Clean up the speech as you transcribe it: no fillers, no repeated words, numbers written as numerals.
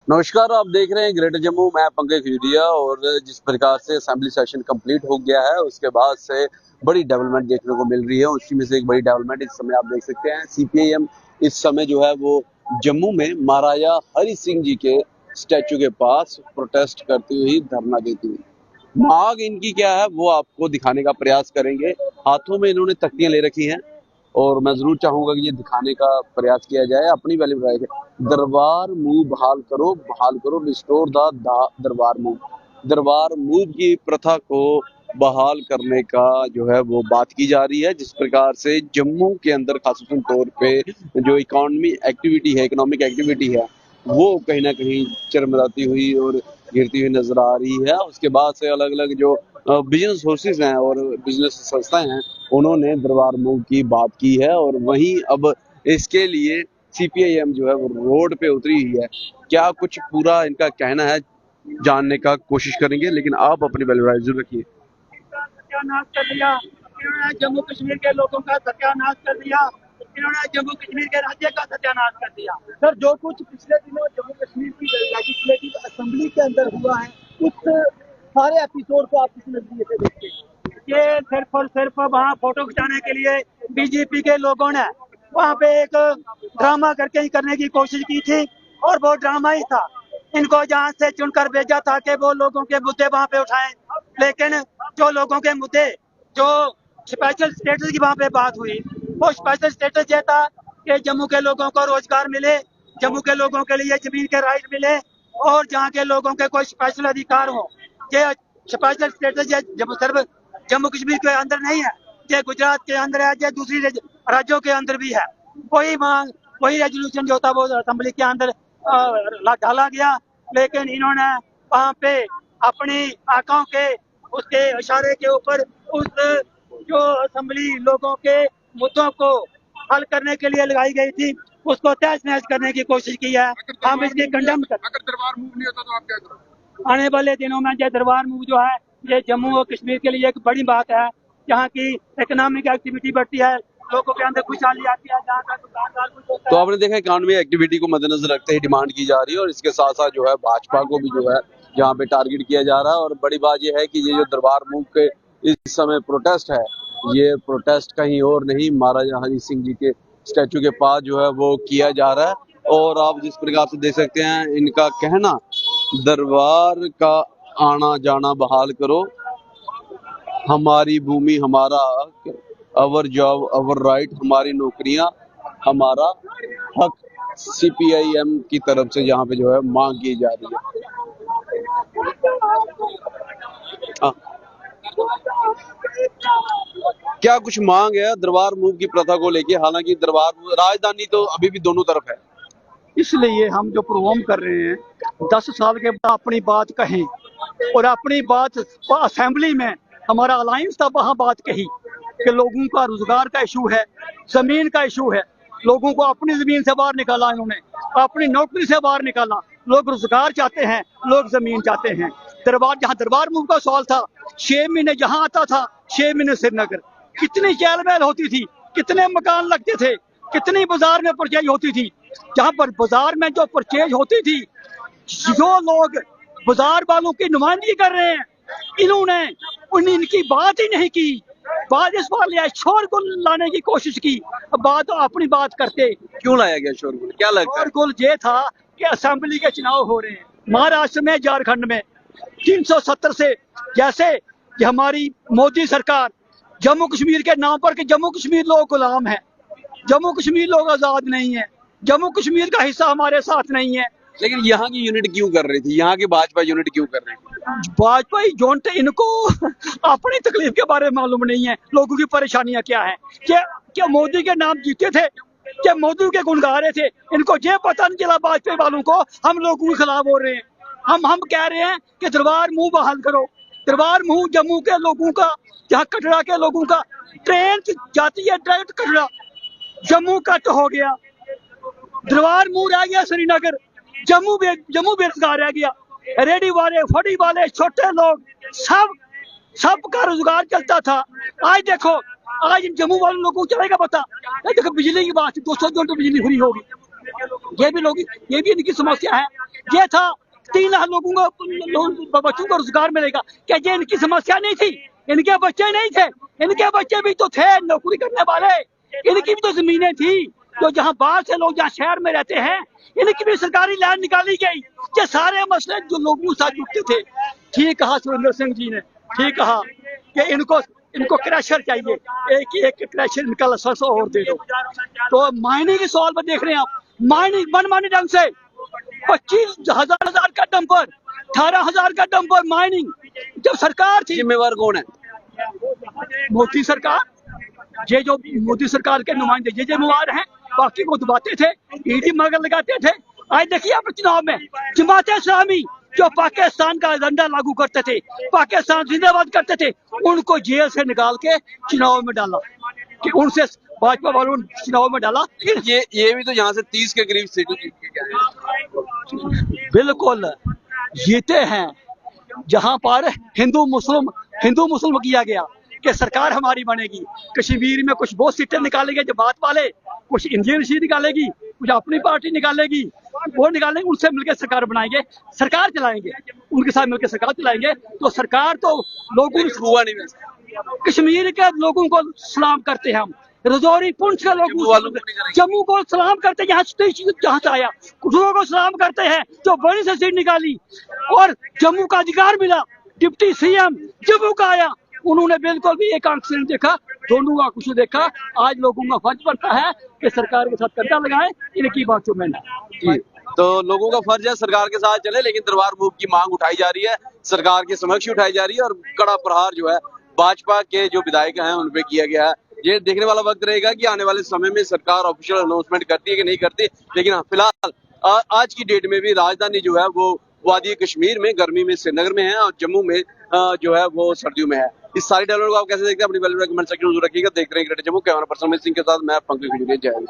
नमस्कार, आप देख रहे हैं ग्रेटर जम्मू। मैं पंकज खजूरिया। और जिस प्रकार से असेंबली सेशन कंप्लीट हो गया है, उसके बाद से बड़ी डेवलपमेंट देखने को मिल रही है। उसी में से एक बड़ी डेवलपमेंट इस समय आप देख सकते हैं, सीपीआईएम इस समय जो है वो जम्मू में महाराजा हरि सिंह जी के स्टैचू के पास प्रोटेस्ट करती हुई, धरना देती हुई। मांग इनकी क्या है वो आपको दिखाने का प्रयास करेंगे। हाथों में इन्होंने तख्तियां ले रखी हैं और मैं जरूर चाहूंगा कि ये दिखाने का प्रयास किया जाए अपनी वाली राय। दरबार मूव बहाल करो, रिस्टोर द दरबार मूव। दरबार मूव की प्रथा को बहाल करने का जो है वो बात की जा रही है। जिस प्रकार से जम्मू के अंदर खासतौर तौर पे जो इकोनॉमिक एक्टिविटी है वो कहीं ना कहीं चरमराती हुई और गिरती हुई नजर आ रही है। उसके बाद से अलग अलग जो बिजनेस सोर्सेज हैं और बिजनेस संस्थाएं हैं, उन्होंने दरबार मूव की बात की है। और वहीं अब इसके लिए सीपीआईएम जो है वो रोड पे उतरी हुई है। क्या कुछ पूरा इनका कहना है, जानने का कोशिश करेंगे, लेकिन आप अपनी वैल्यू जरूर रखिए। सत्यानाश कर दिया इन्होंने, जम्मू कश्मीर के लोगों का सत्यानाश कर दिया इन्होंने, जम्मू कश्मीर के राज्य का सत्यानाश कर दिया। सर, जो कुछ पिछले दिनों जम्मू कश्मीर की लेजिस्लेटिव असेंबली के अंदर हुआ है, उस सारे एपिसोड को आप किस नजरिए से देखते हैं? ये सिर्फ और सिर्फ वहाँ फोटो खिंचाने के लिए बीजेपी के लोगों ने वहाँ पे एक ड्रामा करने की कोशिश की थी, और वो ड्रामा ही था। इनको जहाँ से चुनकर भेजा था कि वो लोगों के मुद्दे वहाँ पे उठाएं, लेकिन जो लोगों के मुद्दे, जो स्पेशल स्टेटस की वहाँ पे बात हुई, वो स्पेशल स्टेटस ये था कि जम्मू के लोगों को रोजगार मिले, जम्मू के लोगों के लिए जमीन के राइट मिले, और जहाँ के लोगों के कोई स्पेशल अधिकार हो। ये स्पेशल स्टेटस ये सिर्फ जम्मू कश्मीर के अंदर नहीं है, ये गुजरात के अंदर है, ये दूसरी राज्यों के अंदर भी है। वही मांग, वही रेजोल्यूशन जो था वो असेंबली के अंदर डाला गया, लेकिन इन्होंने वहाँ पे अपनी आंखों के उसके इशारे के ऊपर उस जो असेंबली लोगों के मुद्दों को हल करने के लिए लगाई गई थी, उसको तहस नहस करने की कोशिश की है। हम इसकी कंडेम कर। अगर दरबार मूव नहीं होता तो आप क्या करोगे? आने वाले दिनों में ये दरबार मूव जो है, ये जम्मू और कश्मीर के लिए एक बड़ी बात है। यहाँ की इकोनॉमिक एक्टिविटी बढ़ती है, लोगों के अंदर खुशहाली आती है, जहाँ का दुकानदार कुछ होता तो है। आपने देखा इकोनॉमी एक्टिविटी को मद्देनजर रखते ही डिमांड की जा रही है, और इसके साथ साथ जो है भाजपा को भी जो है यहाँ पे टारगेट किया जा रहा है। और बड़ी बात यह है कि ये जो दरबार मूव के इस समय प्रोटेस्ट है, ये प्रोटेस्ट कहीं और नहीं, महाराजा हरि सिंह जी के स्टैचू के पास जो है वो किया जा रहा है। और आप जिस प्रकार से देख सकते हैं, इनका कहना दरबार का आना जाना बहाल करो, हमारी भूमि हमारा हक, अवर जॉब अवर राइट, हमारी नौकरियां हमारा हक। सीपीआईएम की तरफ से यहाँ पे जो है मांग की जा रही है। हाँ, क्या कुछ मांग है दरबार मूव की प्रथा को लेके? हालांकि दरबार राजधानी तो अभी भी दोनों तरफ है। इसलिए हम जो प्रोग्राम कर रहे हैं, 10 साल के बाद अपनी बात कहें, और अपनी बात असेंबली में हमारा अलायंस था, वहाँ बात कही कि लोगों का रोजगार का इशू है, जमीन का इशू है। लोगों को अपनी जमीन से बाहर निकाला इन्होंने, अपनी नौकरी से बाहर निकाला। लोग रोजगार चाहते हैं, लोग जमीन चाहते हैं। जहाँ दरबार मूव का सवाल था, 6 महीने जहाँ आता था, 6 महीने श्रीनगर। कितनी चहल पहल होती थी, कितने मकान लगते थे, कितनी बाजार में परचेज होती थी। जहाँ पर बाजार में जो परचेज होती थी, जो लोग बाजार वालों की नुमाइंदगी कर रहे हैं, इन्होंने इनकी बात ही नहीं की। बात इस बार लिया, शोरगुल लाने की कोशिश की। बात तो अपनी बात करते। क्यों लाया गया शोरगुल, क्या लगता है? शोरगुल ये था कि असेंबली के चुनाव हो रहे हैं महाराष्ट्र में, झारखंड में, 370 से, जैसे कि हमारी मोदी सरकार जम्मू कश्मीर के नाम पर, कि जम्मू कश्मीर लोग गुलाम है, जम्मू कश्मीर लोग आजाद नहीं है, जम्मू कश्मीर का हिस्सा हमारे साथ नहीं है। लेकिन यहाँ की यूनिट क्यों कर रही थी, यहाँ की भाजपा यूनिट क्यों कर रही थी? भाजपा जोन इनको अपनी तकलीफ के बारे में मालूम नहीं है, लोगों की परेशानियां क्या है। क्या मोदी के नाम जीते थे, क्या मोदी के गुण गा रहे थे? इनको ये पता नहीं चला वाजपेयी वालों को हम लोगों के खिलाफ हो रहे हैं। हम कह रहे हैं कि दरबार मूव बहाल करो। दरबार मूव जम्मू के लोगों का, जहाँ कटरा के लोगों का, ट्रेन जाती है डायरेक्ट कटरा, जम्मू कट हो गया, दरबार मूव रह गया श्रीनगर, जम्मू बेरोजगार रह गया। रेडी वाले, फड़ी वाले, छोटे लोग, सब का रोजगार चलता था। आज देखो, आज जम्मू वाले लोगों को चलेगा पता? देखो बिजली की बात, 200 यूनिट बिजली फ्री होगी। ये भी इनकी समस्या है। ये था 3 लाख लोगों को बच्चों को रोजगार मिलेगा, क्या ये इनकी समस्या नहीं थी? इनके बच्चे नहीं थे, इनके बच्चे भी तो थे नौकरी करने वाले, इनकी भी तो जमीनें थी। तो जहाँ बाहर से लोग जहाँ शहर में रहते हैं, इनकी भी सरकारी लैंड निकाली गई। ये सारे मसले जो लोगों के साथ जुड़ते थे। ठीक कहा सुरेंद्र सिंह जी ने, ठीक कहा कि इनको क्रैशर चाहिए, एक क्रैशर इनका लाइसेंस और दे दो। तो माइनिंग की सवाल पर देख रहे हैं आप, माइनिंग मनमानी ढंग से 25,000 का डंपर, 18,000 का डंपर माइनिंग। जब सरकार थी, जिम्मेवार कौन है? मोदी सरकार, ये जो मोदी सरकार के नुमाइंदे ये जिम्मेवार हैं, बाकी को दबाते थे, ईडी मगर लगाते थे। आज देखिए आप चुनाव में जमात इस्लामी जो पाकिस्तान का एजेंडा लागू करते थे, पाकिस्तान जिंदाबाद करते थे, उनको जेल से निकाल के चुनाव में डाला, कि उनसे भाजपा वालों ने चुनाव में डाला। ये भी तो यहाँ से 30 के करीब सीटें जीत के गए हैं। बिल्कुल जीते हैं, जहां पर हिंदू मुस्लिम किया गया कि सरकार हमारी बनेगी। कश्मीर में कुछ बहुत सीटें निकालेंगे जमात वाले, कुछ इंडियन सीट निकालेगी, कुछ अपनी पार्टी निकालेगी, वो निकालेंगे, उनसे मिलकर सरकार बनाएंगे, सरकार चलाएंगे, उनके साथ मिलकर सरकार चलाएंगे। तो सरकार तो लोगों हुआ नहीं वैसे। कश्मीर के लोगों को सलाम करते हैं हम, रजौरी पुंछ के लोगों, जम्मू को सलाम करते हैं, जहाँ से आया कुछ को सलाम करते हैं जो बड़ी से सीट निकाली और जम्मू का अधिकार मिला। डिप्टी सीएम जम्मू का आया, उन्होंने बिल्कुल भी एक आंख से नहीं देखा, दोनों का कुछ देखा। आज लोगों का फर्ज बनता है कि सरकार के साथ कंधा लगाएं, इनकी बातों में ना। जी, तो लोगों का फर्ज है सरकार के साथ चले, लेकिन दरबार मूव की मांग उठाई जा रही है, सरकार के समक्ष उठाई जा रही है और कड़ा प्रहार जो है भाजपा के जो विधायक हैं उन पे किया गया है। ये देखने वाला वक्त रहेगा कि आने वाले समय में सरकार ऑफिशियल अनाउंसमेंट करती है कि नहीं करती। लेकिन हाँ, फिलहाल आज की डेट में भी राजधानी जो है वो वादी कश्मीर में गर्मी में श्रीनगर में है और जम्मू में जो है वो सर्दियों में है। इस सारी डेवलपमेंट को आप कैसे देखते हैं? अपनी वैल्यूएबल कमेंट सेक्शन में जरूर रखिएगा। देख रहे हैं greater Jammu, camera person Amit Singh के साथ मैं पंकज खजूरिया। जय हिंद।